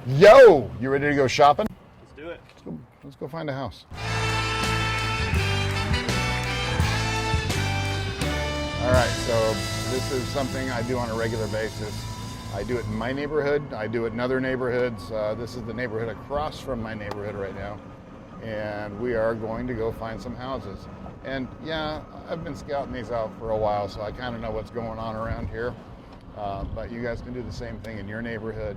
Yo, you ready to go shopping? Let's do it. Let's go find a house. All right, so this is something I do on a regular basis. I do it in my neighborhood. I do it in other neighborhoods. This is the neighborhood across from my neighborhood right now. And we are going to go find some houses. And yeah, I've been scouting these out for a while, so I kind of know what's going on around here. But you guys can do the same thing in your neighborhood.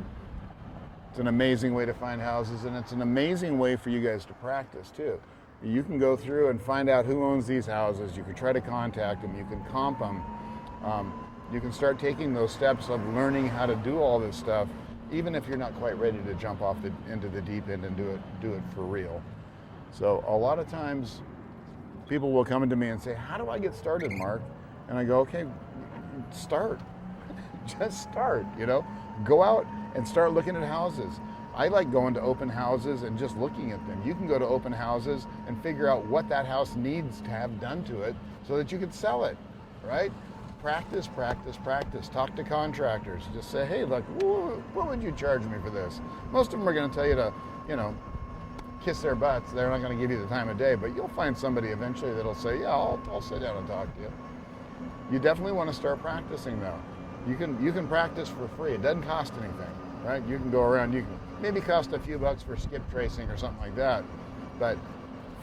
It's an amazing way to find houses, and it's an amazing way for you guys to practice too. You can go through and find out who owns these houses. You can try to contact them. You can comp them. You can start taking those steps of learning how to do all this stuff, even if you're not quite ready to jump off into the deep end and do it for real. So a lot of times people will come into me and say, how do I get started, Mark? And I go, okay, start. Just start, Go out and start looking at houses. I like going to open houses and just looking at them. You can go to open houses and figure out what that house needs to have done to it so that you can sell it, right? Practice, practice, practice. Talk to contractors. Just say, hey, look, what would you charge me for this? Most of them are going to tell you to, kiss their butts. They're not going to give you the time of day, but you'll find somebody eventually that'll say, yeah, I'll sit down and talk to you. You definitely want to start practicing though. You can practice for free. It doesn't cost anything, right? You can go around, you can maybe cost a few bucks for skip tracing or something like that, but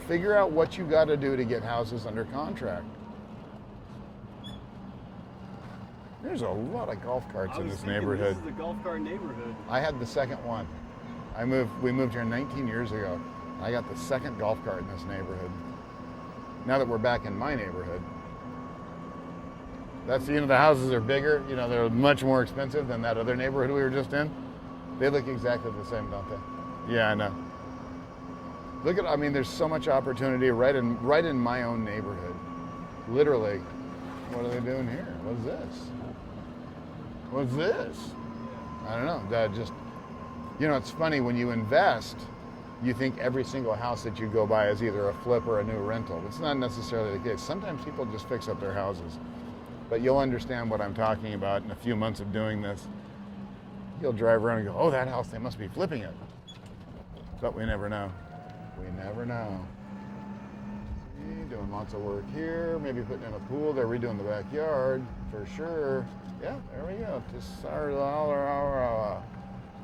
figure out what you got to do to get houses under contract. There's a lot of golf carts in this neighborhood. This is a golf cart neighborhood. I had the second one. We moved here 19 years ago. I got the second golf cart in this neighborhood. Now that we're back in my neighborhood. That's, the houses are bigger, they're much more expensive than that other neighborhood we were just in. They look exactly the same, don't they? Yeah, I know. There's so much opportunity right in my own neighborhood. Literally. What are they doing here? What's this? What's this? I don't know. That just, it's funny when you invest, you think every single house that you go by is either a flip or a new rental. It's not necessarily the case. Sometimes people just fix up their houses. But you'll understand what I'm talking about in a few months of doing this. You'll drive around and go, oh, that house, they must be flipping it. But we never know. We never know. Doing lots of work here, maybe putting in a pool. They're redoing the backyard for sure. Yeah, there we go. Just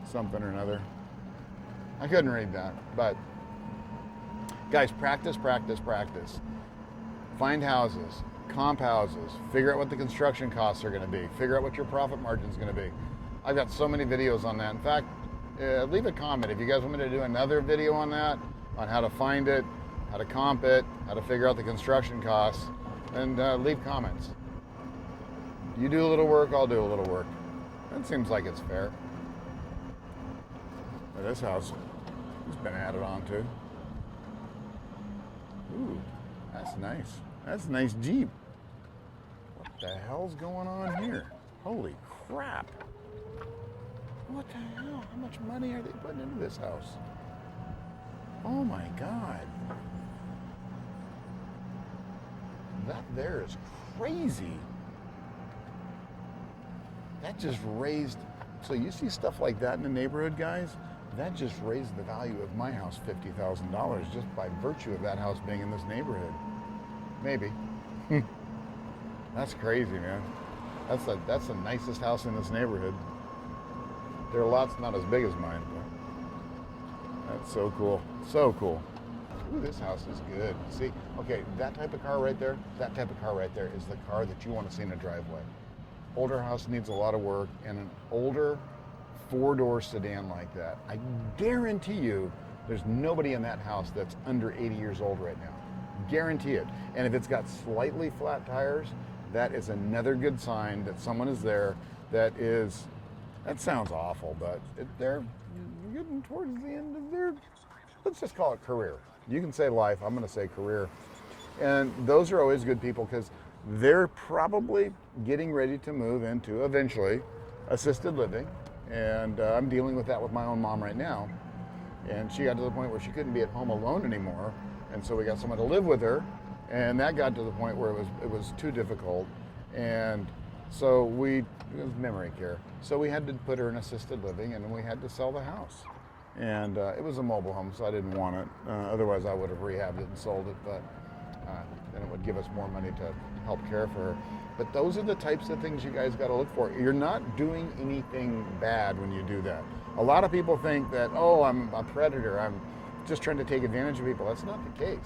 something or another. I couldn't read that, but guys, practice, practice, practice. Find houses. Comp houses, figure out what the construction costs are going to be, figure out what your profit margin is going to be. I've got so many videos on that. In fact, leave a comment if you guys want me to do another video on that, on how to find it, how to comp it, how to figure out the construction costs, and leave comments. You do a little work, I'll do a little work. That seems like it's fair. But this house has been added on to. Ooh, that's nice. That's a nice Jeep. What the hell's going on here? Holy crap. What the hell? How much money are they putting into this house? Oh my God. That there is crazy. That just raised, so you see stuff like that in the neighborhood, guys? That just raised the value of my house $50,000 just by virtue of that house being in this neighborhood. Maybe. That's crazy, man. That's the nicest house in this neighborhood. There are lots not as big as mine, but that's so cool. So cool. Ooh, this house is good. See, okay, that type of car right there is the car that you want to see in a driveway. Older house needs a lot of work, and an older 4-door sedan like that, I guarantee you there's nobody in that house that's under 80 years old right now. Guarantee it. And if it's got slightly flat tires, that is another good sign that someone is there that sounds awful, but they're getting towards the end of their, let's just call it career. You can say life, I'm going to say career. And those are always good people because they're probably getting ready to move into, eventually, assisted living. And I'm dealing with that with my own mom right now. And she got to the point where she couldn't be at home alone anymore. And so we got someone to live with her. And that got to the point where it was too difficult. And So it was memory care. So we had to put her in assisted living, and we had to sell the house. And it was a mobile home, so I didn't want it. Otherwise, I would have rehabbed it and sold it, but then it would give us more money to help care for her. But those are the types of things you guys got to look for. You're not doing anything bad when you do that. A lot of people think that, oh, I'm a predator, I'm just trying to take advantage of people. That's not the case.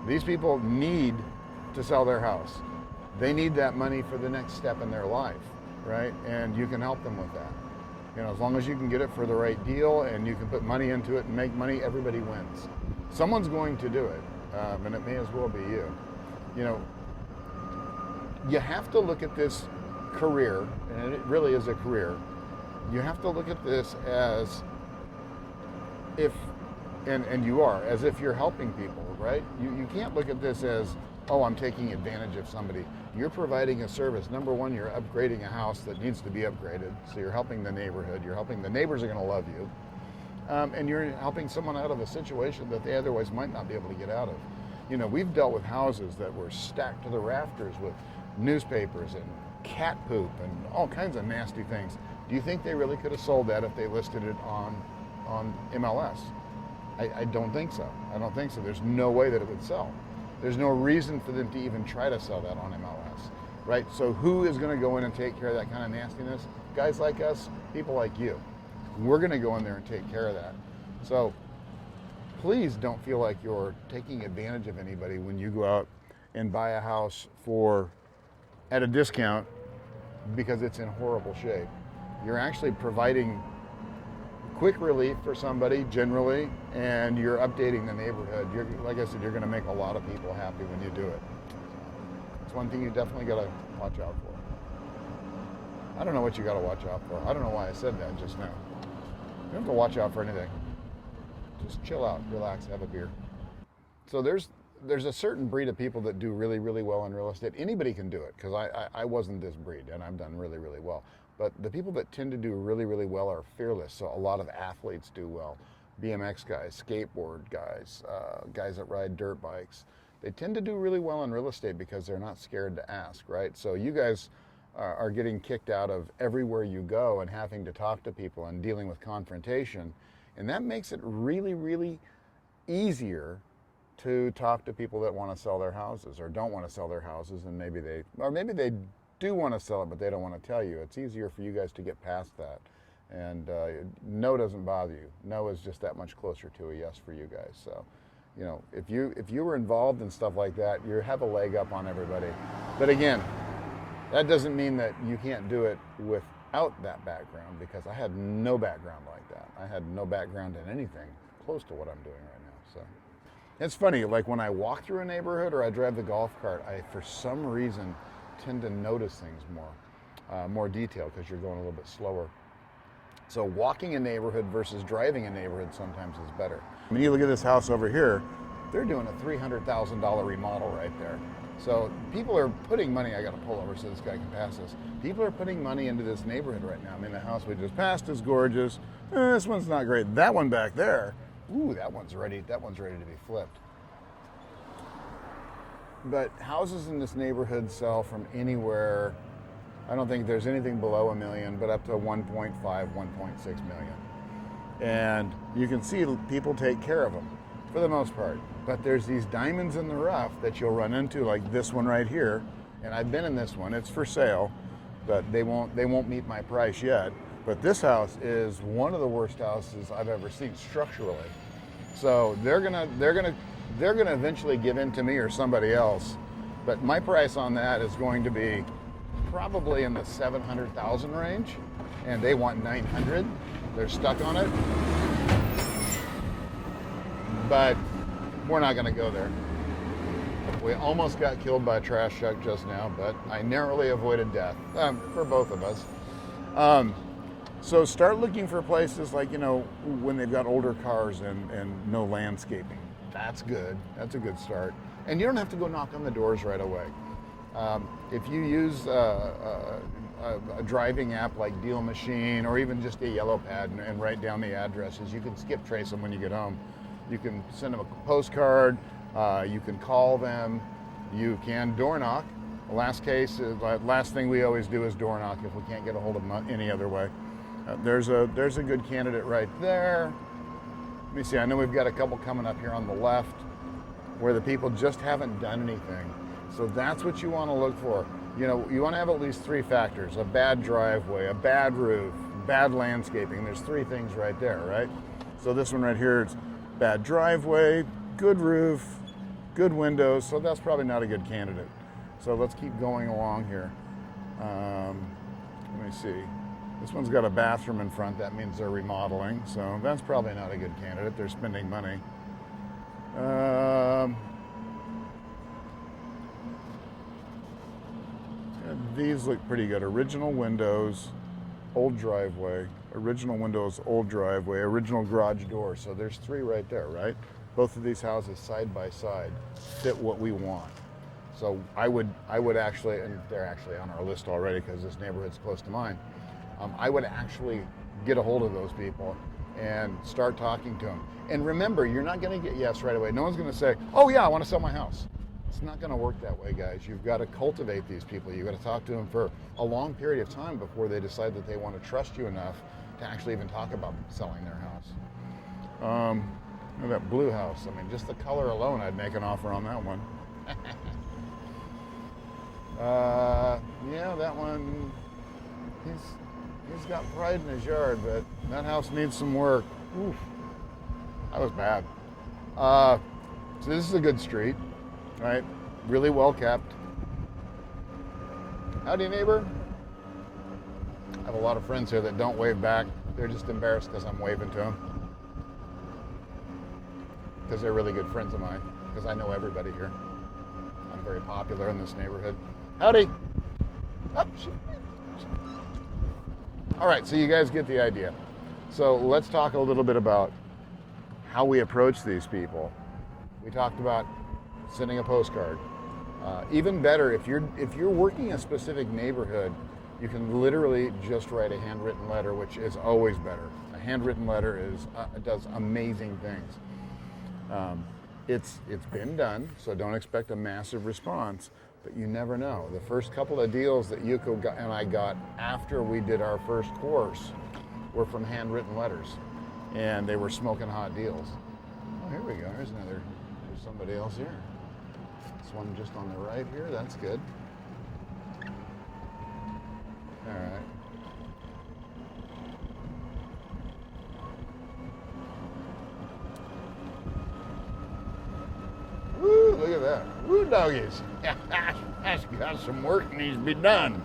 These people need to sell their house. They need that money for the next step in their life, right? And you can help them with that. You know, as long as you can get it for the right deal and you can put money into it and make money, everybody wins. Someone's going to do it, and it may as well be you. You know, you have to look at this career, and it really is a career. You have to look at this as if, and you are, as if you're helping people, right? You can't look at this as, oh, I'm taking advantage of somebody. You're providing a service. Number one, you're upgrading a house that needs to be upgraded. So you're helping the neighborhood. You're helping the neighbors are going to love you. And you're helping someone out of a situation that they otherwise might not be able to get out of. You know, we've dealt with houses that were stacked to the rafters with newspapers and cat poop and all kinds of nasty things. Do you think they really could have sold that if they listed it on MLS? I don't think so. I don't think so. There's no way that it would sell. There's no reason for them to even try to sell that on MLS, right? So who is going to go in and take care of that kind of nastiness? Guys like us, people like you. We're going to go in there and take care of that. So please don't feel like you're taking advantage of anybody when you go out and buy a house at a discount because it's in horrible shape. You're actually providing quick relief for somebody generally, and you're updating the neighborhood. Like I said, you're going to make a lot of people happy when you do it. It's one thing you definitely got to watch out for. I don't know what you got to watch out for. I don't know why I said that just now. You don't have to watch out for anything. Just chill out, relax, have a beer. So there's a certain breed of people that do really, really well in real estate. Anybody can do it, because I wasn't this breed, and I've done really, really well. But the people that tend to do really, really well are fearless. So a lot of athletes do well. BMX guys, skateboard guys, guys that ride dirt bikes. They tend to do really well in real estate because they're not scared to ask, right? So you guys are getting kicked out of everywhere you go and having to talk to people and dealing with confrontation. And that makes it really, really easier to talk to people that want to sell their houses or don't want to sell their houses, and maybe they do want to sell it, but they don't want to tell you. It's easier for you guys to get past that. And no doesn't bother you. No is just that much closer to a yes for you guys. So, you know, if you were involved in stuff like that, you have a leg up on everybody. But again, that doesn't mean that you can't do it without that background, because I had no background like that. I had no background in anything close to what I'm doing right now. So it's funny, like when I walk through a neighborhood or I drive the golf cart, I, for some reason, tend to notice things more detail, because you're going a little bit slower. So walking a neighborhood versus driving a neighborhood sometimes is better. I mean, you look at this house over here, they're doing a $300,000 remodel right there. So people are putting money, I gotta pull over so this guy can pass this. People are putting money into this neighborhood right now. I mean, the house we just passed is gorgeous. This one's not great. That one back there, ooh, that one's ready to be flipped. But houses in this neighborhood sell from anywhere, I don't think there's anything below $1 million, but up to 1.5, 1.6 million. And you can see people take care of them for the most part. But there's these diamonds in the rough that you'll run into, like this one right here. And I've been in this one. It's for sale, but they won't meet my price yet. But this house is one of the worst houses I've ever seen structurally. So they're gonna eventually give in to me or somebody else. But my price on that is going to be probably in the 700,000 range, and they want 900. They're stuck on it. But we're not going to go there. We almost got killed by a trash truck just now, but I narrowly avoided death for both of us. So start looking for places like, you know, when they've got older cars and no landscaping. That's good. That's a good start. And you don't have to go knock on the doors right away. If you use a driving app like Deal Machine, or even just a yellow pad and write down the addresses, you can skip trace them when you get home. You can send them a postcard, you can call them, you can door knock, Last case, last thing we always do is door knock if we can't get a hold of them any other way. There's a good candidate right there. Let me see, I know we've got a couple coming up here on the left where the people just haven't done anything. So that's what you want to look for. You know, you want to have at least 3 factors: a bad driveway, a bad roof, bad landscaping. There's 3 things right there, right? So this one right here, it's bad driveway, good roof, good windows, so that's probably not a good candidate. So let's keep going along here. Let me see. This one's got a bathroom in front. That means they're remodeling, so that's probably not a good candidate. They're spending money. These look pretty good. Original windows, old driveway. Original windows, old driveway. Original garage door. So there's 3 right there, right? Both of these houses side by side fit what we want. So I would actually, and they're actually on our list already because this neighborhood's close to mine. I would actually get a hold of those people and start talking to them. And remember, you're not going to get yes right away. No one's going to say, "Oh yeah, I want to sell my house." It's not going to work that way, guys. You've got to cultivate these people. You've got to talk to them for a long period of time before they decide that they want to trust you enough to actually even talk about selling their house. That blue house, I mean, just the color alone, I'd make an offer on that one. Yeah, that one, he's got pride in his yard, but that house needs some work. Oof, that was bad. So this is a good street, right? Really well kept. Howdy, neighbor. I have a lot of friends here that don't wave back. They're just embarrassed because I'm waving to them. Because they're really good friends of mine. Because I know everybody here. I'm very popular in this neighborhood. Howdy. Oh, shit. All right, so you guys get the idea. So let's talk a little bit about how we approach these people. We talked about sending a postcard. Even better, if you're working a specific neighborhood, you can literally just write a handwritten letter, which is always better. A handwritten letter does amazing things. It's been done, so don't expect a massive response, but you never know. The first couple of deals that Yuko and I got after we did our first course were from handwritten letters, and they were smoking hot deals. Oh, here we go. There's somebody else here. This one just on the right here. That's good. All right. Woo, look at that. Woo, doggies. That's got some work needs to be done.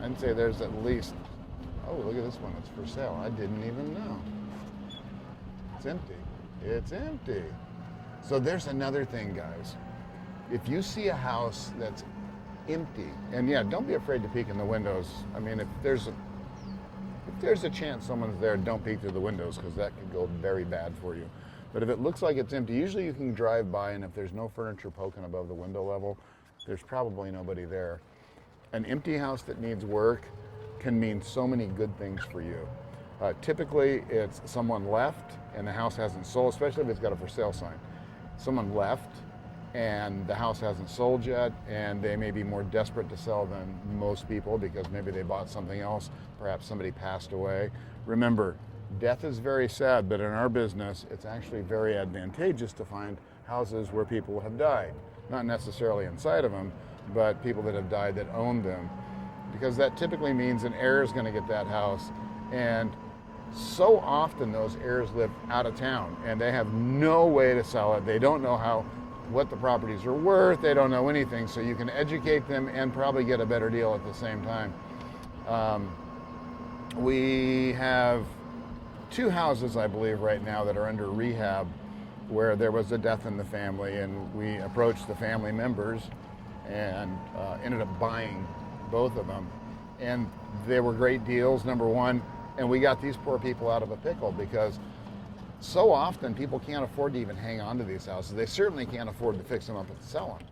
I'd say there's at least, oh, look at this one. It's for sale. I didn't even know. It's empty. It's empty. So there's another thing, guys. If you see a house that's empty, and yeah, don't be afraid to peek in the windows. I mean, if there's a chance someone's there, don't peek through the windows because that could go very bad for you. But if it looks like it's empty, usually you can drive by, and if there's no furniture poking above the window level, there's probably nobody there. An empty house that needs work can mean so many good things for you. Typically, it's someone left and the house hasn't sold, especially if it's got a for sale sign. Someone left and the house hasn't sold yet, and they may be more desperate to sell than most people because maybe they bought something else, perhaps somebody passed away. Remember, death is very sad, but in our business, it's actually very advantageous to find houses where people have died. Not necessarily inside of them, but people that have died that own them. Because that typically means an heir is going to get that house, and so often those heirs live out of town and they have no way to sell it. They don't know what the properties are worth. They don't know anything. So you can educate them and probably get a better deal at the same time. We have 2 houses, I believe, right now that are under rehab where there was a death in the family, and we approached the family members and ended up buying both of them. And they were great deals, number one. And we got these poor people out of a pickle because so often people can't afford to even hang on to these houses. They certainly can't afford to fix them up and sell them,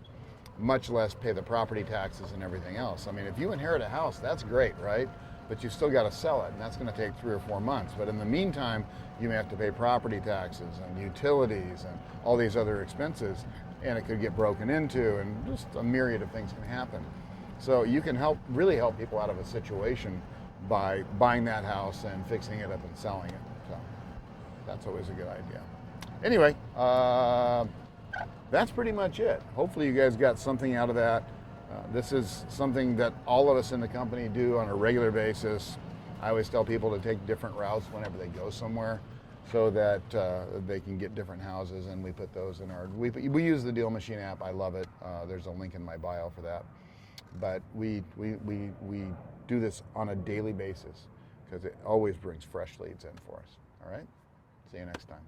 much less pay the property taxes and everything else. I mean, if you inherit a house, that's great, right? But you still got to sell it, and that's going to take 3 or 4 months. But in the meantime, you may have to pay property taxes and utilities and all these other expenses. and it could get broken into, and just a myriad of things can happen. So you can really help people out of a situation by buying that house and fixing it up and selling it. So that's always a good idea. Anyway, that's pretty much it. Hopefully you guys got something out of that. This is something that all of us in the company do on a regular basis. I always tell people to take different routes whenever they go somewhere, so that they can get different houses, and we put those in our, we use the Deal Machine app. I love it. There's a link in my bio for that. But we do this on a daily basis because it always brings fresh leads in for us. All right? See you next time.